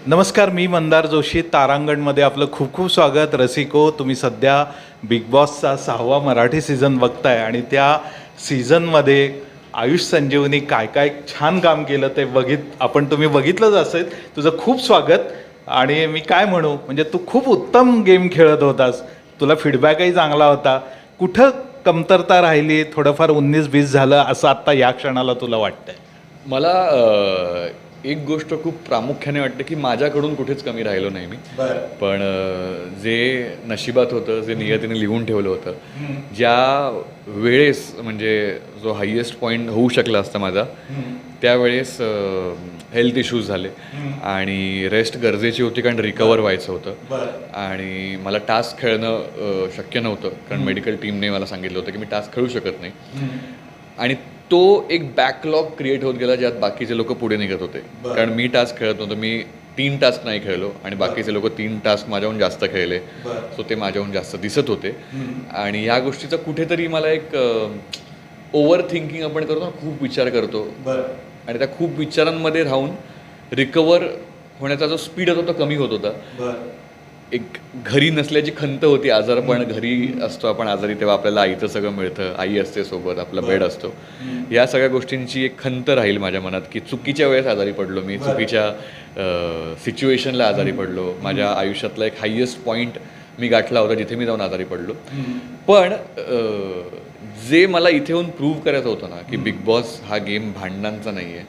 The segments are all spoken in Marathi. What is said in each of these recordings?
नमस्कार, मी मंदार जोशी. तारांगणमध्ये आपलं खूप खूप स्वागत. रसिको, तुम्ही सध्या बिग बॉसचा 6वा मराठी सीझन बघताय आणि त्या सीझनमध्ये आयुष संजीवनी काय काय छान काम केलं ते तुम्ही बघितलंच असेल. तुझं खूप स्वागत. आणि मी काय म्हणू, म्हणजे तू खूप उत्तम गेम खेळत होतास, तुला फीडबॅकही चांगला होता. कुठं कमतरता राहिली, थोडंफार 19-20 झालं असं आत्ता या क्षणाला तुला वाटतंय? मला एक गोष्ट खूप प्रामुख्याने वाटते की माझ्याकडून कुठेच कमी राहिलो नाही मी. पण जे नशिबात होतं, जे नियतीने लिहून ठेवलं होतं, ज्या वेळेस म्हणजे जो हायेस्ट पॉईंट होऊ शकला असता माझा, त्यावेळेस हेल्थ इश्यूज झाले आणि रेस्ट गरजेची होती कारण रिकवर व्हायचं होतं. आणि मला टास्क खेळणं शक्य नव्हतं कारण मेडिकल टीमने मला सांगितलं होतं की मी टास्क खेळू शकत नाही. आणि तो एक बॅकलॉग क्रिएट होत गेला ज्यात बाकीचे लोक पुढे निघत होते. कारण मी टास्क खेळत नव्हतो, मी 3 टास्क नाही खेळलो आणि बाकीचे लोक 3 टास्क माझ्याहून जास्त खेळले. सो ते माझ्याहून जास्त दिसत होते. आणि ह्या गोष्टीचा कुठेतरी मला एक ओव्हर थिंकिंग आपण करतो ना, खूप विचार करतो आणि त्या खूप विचारांमध्ये राहून रिकवर होण्याचा जो स्पीड होता तो कमी होत होता. एक घरी नसल्याची खंत होती. आजारपण घरी असतो आपण आजारी तेव्हा आपल्याला आईचं सगळं मिळतं, आई असते सोबत, आपला बेड असतो. या सगळ्या गोष्टींची एक खंत राहील माझ्या मनात की चुकीच्या वेळेस आजारी पडलो मी, चुकीच्या सिच्युएशनला आजारी पडलो. माझ्या आयुष्यातला एक हायेस्ट पॉईंट मी गाठला होता जिथे मी जाऊन आजारी पडलो. पण जे मला इथे येऊन प्रूव्ह करायचं होतं ना की बिग बॉस हा गेम भांडणांचा नाही आहे,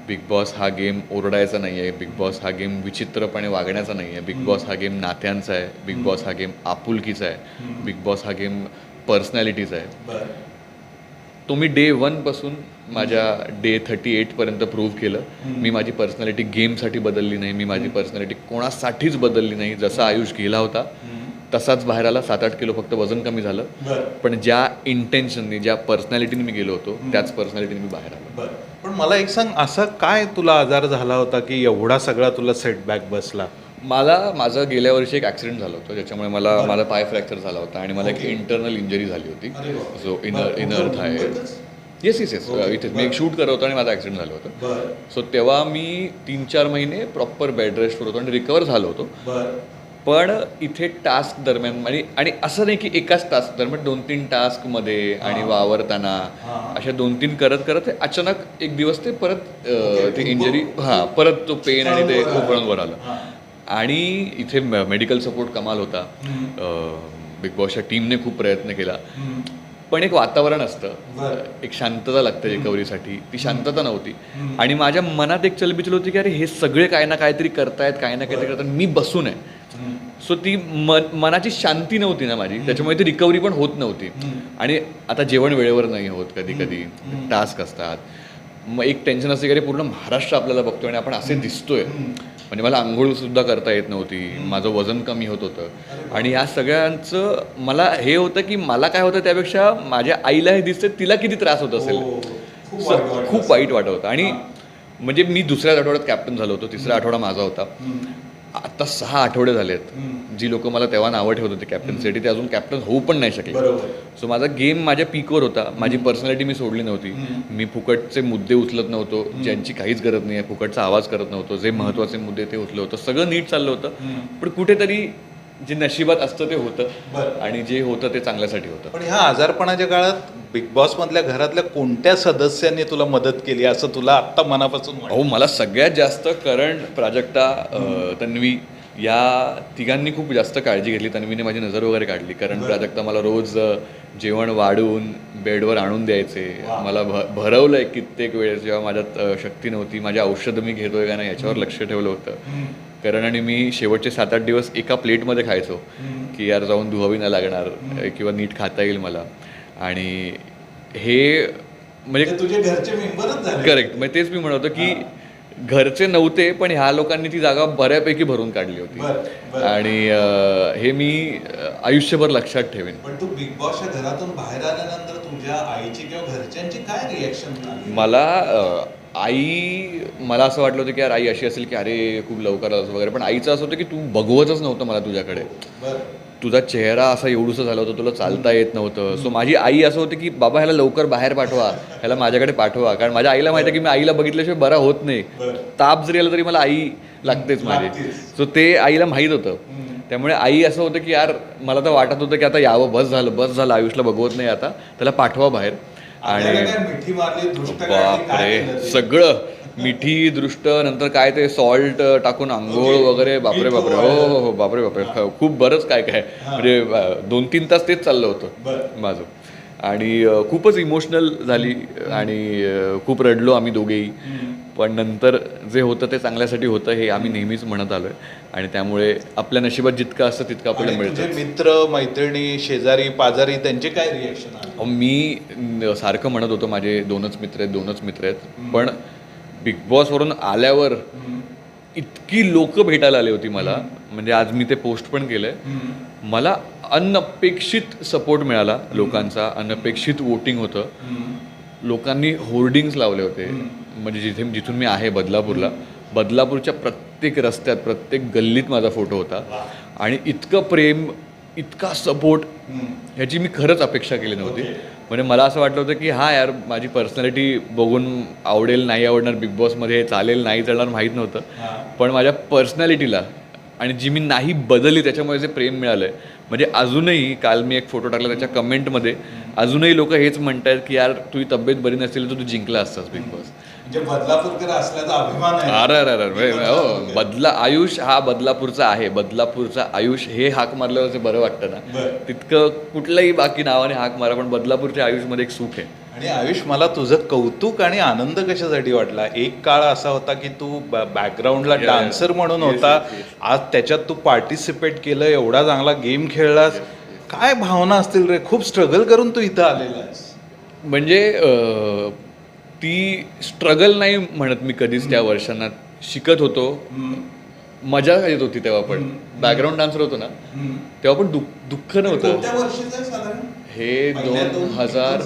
बिग बॉस हा गेम ओरडायचा नाही आहे, बिग बॉस हा गेम विचित्रपणे वागण्याचा नाही आहे, बिग बॉस हा गेम नात्यांचा आहे, बिग बॉस हा गेम आपुलकीचा आहे, बिग बॉस हा गेम पर्सनॅलिटीचा आहे. तो मी डे 1 पासून माझ्या डे 38 पर्यंत प्रूव्ह केलं. मी माझी पर्सनॅलिटी गेमसाठी बदलली नाही, मी माझी पर्सनॅलिटी कोणासाठीच बदलली नाही. जसा आयुष गेला होता तसाच बाहेर आला. 7-8 किलो फक्त वजन कमी झालं. पण ज्या इंटेन्शननी, ज्या पर्सनॅलिटीने मी गेलो होतो त्याच पर्सनॅलिटीने मी बाहेर आलो. पण मला एक सांग, असा काय तुला आजार झाला होता की एवढा सगळा तुला सेटबॅक बसला? माझं गेल्या वर्षी एक ॲक्सिडेंट झालं होतं ज्याच्यामुळे माझा पाय फ्रॅक्चर झाला होता आणि मला एक इंटरनल इंजरी झाली होती. सो इनर थाय. येस इथे मी एक शूट करत होतो आणि माझा ॲक्सिडेंट झालं होतं. सो तेव्हा मी 3-4 महिने प्रॉपर बेड रेस्टवर होतो आणि रिकवर झालो होतो. पण इथे टास्क दरम्यान आणि असं नाही की एकाच टास्क दरम्यान 2-3 टास्कमध्ये आणि वावरताना अशा 2-3 करत अचानक एक दिवस ते परत ते इंजरी परत तो पेन आणि ते उकळून आलं. आणि इथे मेडिकल सपोर्ट कमाल होता. बिग बॉसच्या टीमने खूप प्रयत्न केला. पण एक वातावरण असतं, एक शांतता लागते रिकव्हरीसाठी. ती शांतता नव्हती आणि माझ्या मनात एक चलबिचल होती की अरे हे सगळे काय ना काहीतरी करतायत, काय ना काहीतरी करतात, मी बसून आहे. सो ती मनाची शांती नव्हती ना माझी, त्याच्यामुळे ती रिकव्हरी पण होत नव्हती. आणि आता जेवण वेळेवर नाही होत, कधी कधी टास्क असतात. मग एक टेन्शन असते की अरे पूर्ण महाराष्ट्र आपल्याला बघतोय आणि आपण असे दिसतोय. म्हणजे मला आंघोळसुद्धा करता येत नव्हती, माझं वजन कमी होत होतं आणि या सगळ्यांचं मला हे होतं की मला काय होतं त्यापेक्षा माझ्या आईला हे दिसतं, तिला किती त्रास होत असेल. खूप वाईट वाटत होतं. आणि म्हणजे मी दुसऱ्याच आठवड्यात कॅप्टन झालो होतो, 3रा आठवडा माझा होता. आता 6 आठवडे झालेत. जी लोक मला तेव्हा नावं ठेवत होते कॅप्टनसाठी, ते अजून कॅप्टन होऊ पण नाही शकले. सो माझा गेम माझ्या पीकवर होता. माझी पर्सनॅलिटी मी सोडली नव्हती. मी फुकटचे मुद्दे उचलत नव्हतो, ज्यांची काहीच गरज नाही आहे. फुकटचा आवाज करत नव्हतो. जे महत्त्वाचे मुद्दे ते उचलत होतं. सगळं नीट चाललं होतं. पण कुठेतरी जे नशिबात असतं ते होतं आणि जे होतं ते चांगल्यासाठी होतं. पण ह्या आजारपणाच्या काळात बिग बॉस मधल्या घरातल्या कोणत्या सदस्यांनी तुला मदत केली असं तुला आत्ता मनापासून वाटतं? मला सगळ्यात जास्त करण, प्राजक्ता, तन्वी या तिघांनी खूप जास्त काळजी घेतली. तन्वीने माझी नजर वगैरे काढली. कारण प्राजक्ता मला रोज जेवण वाढून बेडवर आणून द्यायचे. मला भरवलं आहे कित्येक वेळेस जेव्हा माझ्यात शक्ती नव्हती. माझ्या औषधं मी घेतोय का नाही याच्यावर लक्ष ठेवलं होतं. कारण आणि मी शेवटचे 7-8 दिवस एका प्लेटमध्ये खायचो की यार जाऊन धुवावी नाही लागणार किंवा नीट खाता येईल मला. आणि हे म्हणजे तुझे घरचे मेंबरच झाले. करेक्ट. म्हणजे तेच मी म्हणतो की घरचे नव्हते पण ह्या लोकांनी ती जागा बऱ्यापैकी भरून काढली होती. आणि हे मी आयुष्यभर लक्षात ठेवेन. पण तू बिग बॉसच्या घरातून बाहेर आल्यानंतर तुझ्या आईची किंवा घरच्यांची काय रिॲक्शन? मला आई मला असं वाटलं होतं की यार आई अशी असेल की अरे खूप लवकर आलास वगैरे, पण आईचं असं होतं की तू बघवतच नव्हतं मला तुझ्याकडे. तुझा चेहरा असा एवढूसा झाला होता, तुला चालता येत नव्हतं. सो माझी आई असं होतं की बाबा ह्याला लवकर बाहेर पाठवा, ह्याला माझ्याकडे पाठवा. कारण माझ्या आईला माहिती आहे की मी आईला बघितल्याशिवाय बरा होत नाही. ताप जरी आला तरी मला आई लागतेच माझी. सो ते आईला माहीत होतं. त्यामुळे आई असं होतं की यार मला तर वाटत होतं की आता यावं, बस झालं आयुषला बघवत नाही आता, त्याला पाठवा बाहेर. आणि बापरे सगळं मिठी दृष्ट, नंतर काय ते सॉल्ट टाकून आंघोळ वगैरे, बापरे बापरे, हो बापरे खूप बरंच काय म्हणजे 2-3 तास तेच चाललं होतं माझं. आणि खूपच इमोशनल झाली आणि खूप रडलो आम्ही दोघेही. पण नंतर जे होतं ते चांगल्यासाठी होतं हे आम्ही नेहमीच म्हणत आलोय. आणि त्यामुळे आपल्या नशिबात जितकं असतं तितकं आपल्याला मिळतं. मित्र मैत्रिणी शेजारी पाजारी त्यांचे काय रिएक्शन? मी सारखं म्हणत होतो माझे 2च मित्र आहेत, पण बिग बॉसवरून आल्यावर इतकी लोक भेटायला आली होती मला. म्हणजे आज मी ते पोस्ट पण केलंय. मला अनपेक्षित सपोर्ट मिळाला लोकांचा, अनपेक्षित वोटिंग होतं. लोकांनी होर्डिंग्स लावले होते. म्हणजे जिथून मी आहे बदलापूरच्या प्रत्येक रस्त्यात, प्रत्येक गल्लीत माझा फोटो होता. आणि इतकं प्रेम, इतका सपोर्ट ह्याची मी खरंच अपेक्षा केली नव्हती. म्हणजे मला असं वाटलं होतं की हा यार माझी पर्सनॅलिटी बघून आवडेल नाही आवडणार, बिग बॉसमध्ये चालेल नाही चालणार माहीत नव्हतं. पण माझ्या पर्सनॅलिटीला आणि जी मी नाही बदलली त्याच्यामुळे जे प्रेम मिळालं आहे. म्हणजे अजूनही काल मी एक फोटो टाकला त्याच्या कमेंटमध्ये अजूनही लोक हेच म्हणतात की यार तुझी तब्येत बरी नसतील तर तू जिंकला असतास बिग बॉस. बदलापूरकर असल्याचा अभिमान आहे. अरे आयुष हा बदलापूरचा आहे. बदलापूरचा आयुष हे हाक मारल्यावर बरं वाटतं ना, तितकं कुठल्याही बाकी नावाने हाक मारा, पण बदलापूरच्या आयुषमध्ये एक सुख आहे. आणि आयुष मला तुझं कौतुक आणि आनंद कशासाठी वाटला? एक काळ असा होता की तू बॅकग्राऊंडला डान्सर म्हणून होता. आज त्याच्यात तू पार्टिसिपेट केलं, एवढा चांगला गेम खेळलास. काय भावना असतील रे? खूप स्ट्रगल करून तू इथं आलेला आहेस. म्हणजे ती स्ट्रगल नाही म्हणत मी कधीच. त्या वर्षांना शिकत होतो, मजा येत होती तेव्हा. पण बॅकग्राऊंड डान्सर होतो ना तेव्हा पण दुःख नव्हतं. हे 2000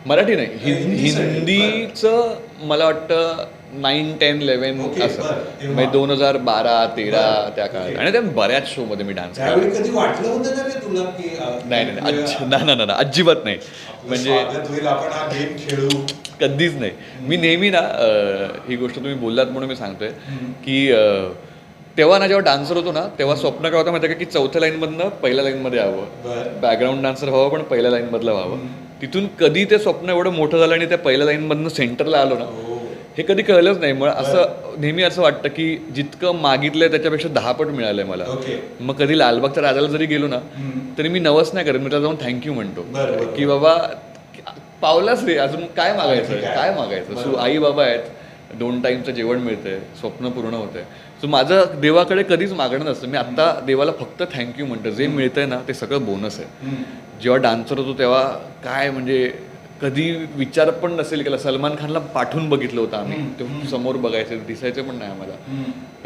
मराठी नाही, हिंदीचं मला वाटतं 9, 10, 11 असं. म्हणजे 2012-13 त्या काळात. आणि त्या बऱ्याच शो मध्ये मी डान्स केला. नाही अजिबात नाही. म्हणजे कधीच नाही. मी नेहमी ना ही गोष्ट तुम्ही बोललात म्हणून मी सांगतोय की तेव्हा ना जेव्हा डान्सर होतो ना तेव्हा स्वप्न काय होतं माहिती आहे का, की 4थ्या लाईनमधनं पहिल्या लाईनमध्ये यावं, बॅकग्राऊंड डान्सर व्हावं पण पहिल्या लाईनमधलं व्हावं. तिथून कधी ते स्वप्न एवढं मोठं झालं आणि त्या पहिल्या लाईनमधनं सेंटरला आलो ना, हे कधी कळलंच नाही. मग असं नेहमी असं वाटतं की जितकं मागितलंय त्याच्यापेक्षा 10 पट मिळालंय मला. मग कधी लालबागच्या राजाला जरी गेलो ना तरी मी नवस नाही करत, मी त्याला जाऊन थँक्यू म्हणतो की बाबा पावलाच रे, अजून काय मागायचं. सो आई बाबा आहेत, 2 टाईमचं जेवण मिळतंय, स्वप्न पूर्ण होतंय. सो माझं देवाकडे कधीच मागणं नसतं. मी आत्ता देवाला फक्त थँक्यू म्हणतो. जे मिळतंय ना ते सगळं बोनस आहे. जेव्हा डान्सर होतो तेव्हा काय म्हणजे कधी विचार पण नसेल केला. सलमान खानला पाठवून बघितलं होतं आम्ही, ते समोर बघायचं दिसायचं पण नाही आम्हाला.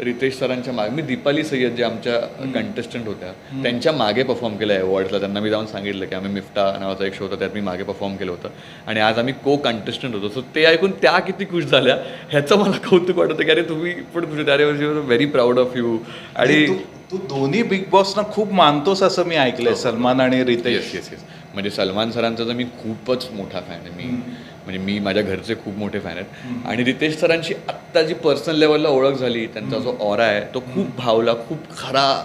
रितेश सरांच्या मागे, मी दीपाली सय्यद जे आमच्या कंटेस्टंट होत्या त्यांच्या मागे परफॉर्म केलं आहे अवॉर्ड्सला. त्यांना मी जाऊन सांगितलं की आम्ही मिफ्टा नावाचा एक शो होता त्यात मी मागे परफॉर्म केलं होतं आणि आज आम्ही को कंटेस्टंट होतो. सो ते ऐकून त्या किती खुश झाल्या ह्याचं मला कौतुक वाटतं की अरे तुम्ही पण खुश. अरे व्हेरी प्राऊड ऑफ यू. आणि तू दोन्ही बिग बॉसना खूप मानतोस असं मी ऐकलंय, सलमान आणि रितेश. येस. म्हणजे सलमान सरांचा तर मी खूपच मोठा फॅन आहे. म्हणजे मी माझ्या घरचे खूप मोठे फॅन आहेत. आणि रितेश सरांची आत्ता जी पर्सनल लेवलला ओळख झाली, त्यांचा जो ऑरा आहे तो खूप भावला. खूप खरा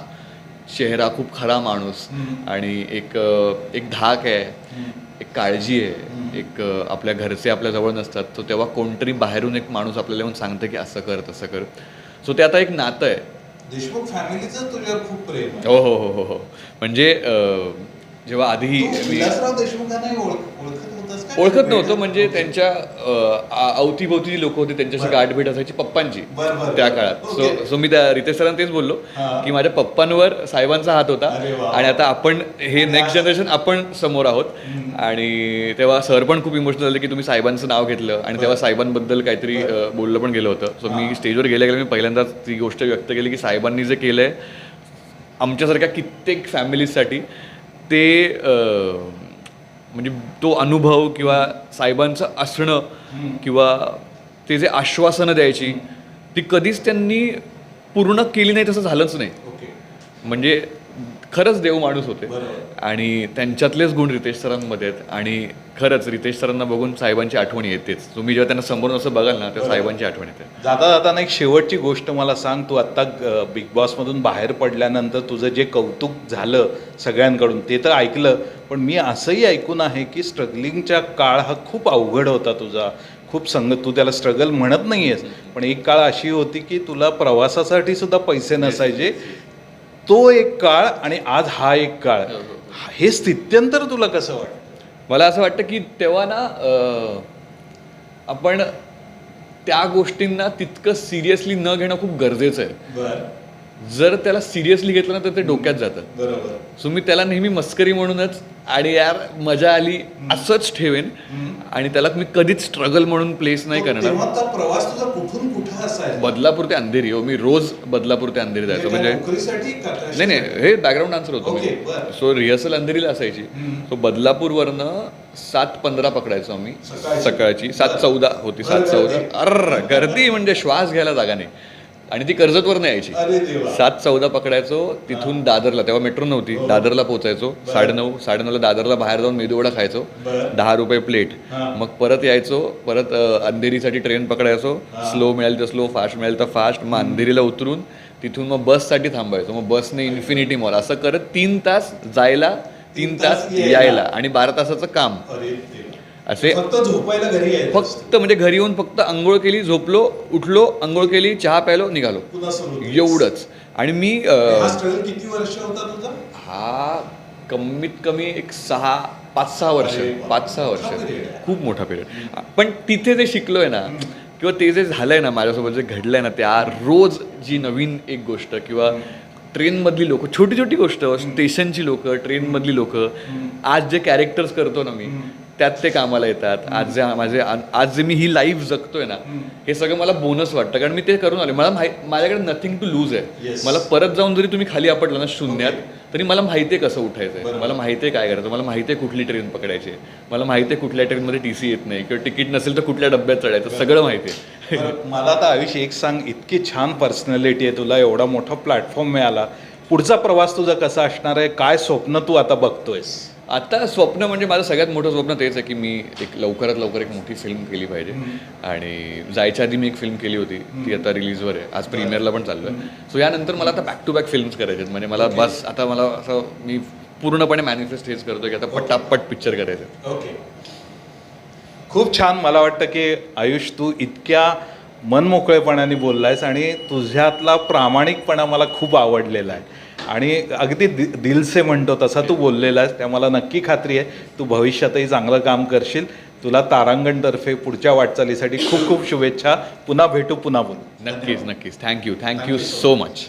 चेहरा, खूप खरा माणूस. आणि एक धाक आहे, एक काळजी आहे. एक आपल्या घरचे आपल्या जवळ नसतात, तो तेव्हा कोणतरी बाहेरून एक माणूस आपल्याला येऊन सांगतं की असं कर तसं कर. सो ते आता एक नातं आहे. देशमुख फॅमिलीचं तुझ्यावर खूप प्रेम आहे. हो. म्हणजे जेव्हा आधी देशमुखांना ओळखत नव्हतं. म्हणजे त्यांच्या अवतीभोवती लोक होते त्यांच्याशी गाठभेट असायची पप्पांची त्या काळात. सो मी त्या रितेश सरांना तेच बोललो की माझ्या पप्पांवर साहेबांचा हात होता आणि आता आपण हे नेक्स्ट जनरेशन आपण समोर आहोत. आणि तेव्हा सर पण खूप इमोशनल झाले की तुम्ही साहेबांचं नाव घेतलं आणि तेव्हा साहेबांबद्दल काहीतरी बोललं पण गेलं होतं. सो मी स्टेजवर गेल्या मी पहिल्यांदाच ती गोष्ट व्यक्त केली की साहेबांनी जे केलं आहे आमच्यासारख्या कित्येक फॅमिलीजसाठी ते म्हणजे तो अनुभव किंवा साहेबांचं असणं किंवा ते जे आश्वासनं द्यायची ती कधीच त्यांनी पूर्ण केली नाही, तसं झालंच नाही. म्हणजे खरंच देव माणूस होते आणि त्यांच्यातलेच गुण रितेश सरांमध्ये आहेत. आणि खरंच रितेश सरांना बघून साहेबांची आठवण येतेच. तुम्ही जेव्हा त्यांना समोरून असं बघाल ना तेव्हा साहेबांची आठवण येते. जाता जाताना एक शेवटची गोष्ट मला सांग, तू आत्ता बिग बॉसमधून बाहेर पडल्यानंतर तुझं जे कौतुक झालं सगळ्यांकडून ते तर ऐकलं, पण मी असंही ऐकून आहे की स्ट्रगलिंगचा काळ हा खूप अवघड होता तुझा. खूप तू त्याला स्ट्रगल म्हणत नाही आहेस, पण एक काळ अशी होती की तुला प्रवासासाठी सुद्धा पैसे नसायचे. तो एक काळ आणि आज हा एक काळ, हे स्थित्यंतर तुला कसं वाटतं? मला असं वाटतं की तेव्हा ना आपण त्या गोष्टींना तितकं सिरियसली न घेणं खूप गरजेचं आहे. जर त्याला सिरियसली घेतलं ना तर ते डोक्यात जातं. बरोबर. सो मी त्याला नेहमी मस्करी म्हणूनच आणि यार मजा आली असंच ठेवेन आणि त्याला मी कधीच स्ट्रगल म्हणून प्लेस नाही करणार. प्रवास तुझा कुठून कुठं असायचा? बदलापूर ते अंधेरी. हो, मी रोज बदलापूर ते अंधेरी जायचो. म्हणजे नाही हे बॅकग्राऊंड डान्सर होतो मी. सो रिहर्सल अंधेरीला असायची. सो बदलापूरवरनं 7:15 पकडायचो आम्ही सकाळची. 7:14 होती. 7:14 गर्दी म्हणजे श्वास घ्यायला जागा नाही. आणि ती कर्जतवरनं यायची. 7:14 पकडायचो. तिथून दादरला, तेव्हा मेट्रो नव्हती, दादरला पोहोचायचो. 9:30ला दादरला बाहेर जाऊन मेदूवडा खायचो. 10 रुपये प्लेट. मग परत यायचो. परत अंधेरीसाठी ट्रेन पकडायचो. स्लो मिळाली तर स्लो, फास्ट मिळाली तर फास्ट. मग अंधेरीला उतरून तिथून मग बससाठी थांबायचो. मग बसने इन्फिनिटी मॉल, असं करत 3 तास जायला, 3 तास यायला आणि 12 तासाचं काम. असे झोपायला घरी फक्त म्हणजे घरी येऊन फक्त अंघोळ केली, झोपलो, उठलो, अंघोळ केली, चहा प्यायलो, निघालो, एवढंच. आणि मी किती वर्ष होता तुझा हा? कमीत कमी एक 5-6 वर्ष. 5-6 वर्ष खूप मोठा पिरियड. पण तिथे जे शिकलोय ना किंवा ते जे झालंय ना माझ्यासोबत, जे घडलंय ना, त्या रोज जी नवीन एक गोष्ट किंवा ट्रेनमधली लोक, छोटी छोटी गोष्ट, स्टेशनची लोक, ट्रेनमधली लोक, आज जे कॅरेक्टर्स करतो ना मी त्यात ते कामाला येतात. आज जे मी ही लाईफ जगतोय ना, हे सगळं मला बोनस वाटतं. कारण मी ते करून आले. मला माझ्याकडे नथिंग टू लूज आहे. मला परत जाऊन जरी तुम्ही खाली आपटलं ना शून्यात, तरी मला माहिती आहे कसं उठायचं, मला माहिती आहे काय करायचं, मला माहिती आहे कुठली ट्रेन पकडायची, मला माहिती आहे कुठल्या ट्रेनमध्ये TC येत नाही किंवा तिकीट नसेल तर कुठल्या डब्यात चढायचं, सगळं माहिती आहे. मला तर आयुष एक सांग, इतकी छान पर्सनॅलिटी आहे, तुला एवढा मोठा प्लॅटफॉर्म मिळाला, पुढचा प्रवास तुझा कसा असणार आहे? काय स्वप्न तू आता बघतोयस? आता स्वप्न म्हणजे माझं सगळ्यात मोठं स्वप्न तेच आहे की मी एक लवकरात लवकर एक मोठी फिल्म केली पाहिजे. आणि जायच्या आधी मी एक फिल्म केली होती, ती आता रिलीजवर आहे, आज प्रीमियरला पण चालू आहे. सो यानंतर मला आता बॅक टू बॅक फिल्म्स करायचे. म्हणजे मला बस आता मला असं मी पूर्णपणे मॅनिफेस्ट हेच करतो की आता पटापट पिक्चर करायचं. ओके, खूप छान. मला वाटतं की आयुष, तू इतक्या मनमोकळेपणाने बोललायस आणि तुझ्यातला प्रामाणिकपणा मला खूप आवडलेला आहे आणि अगदी दिलसे म्हणतो तसा तू बोललेला आहेस. त्या मला नक्की खात्री आहे तू भविष्यातही चांगलं काम करशील. तुला तारांगणतर्फे पुढच्या वाटचालीसाठी खूप खूप शुभेच्छा. पुन्हा भेटू, पुन्हा बोलू. नक्कीच. Thank you so much.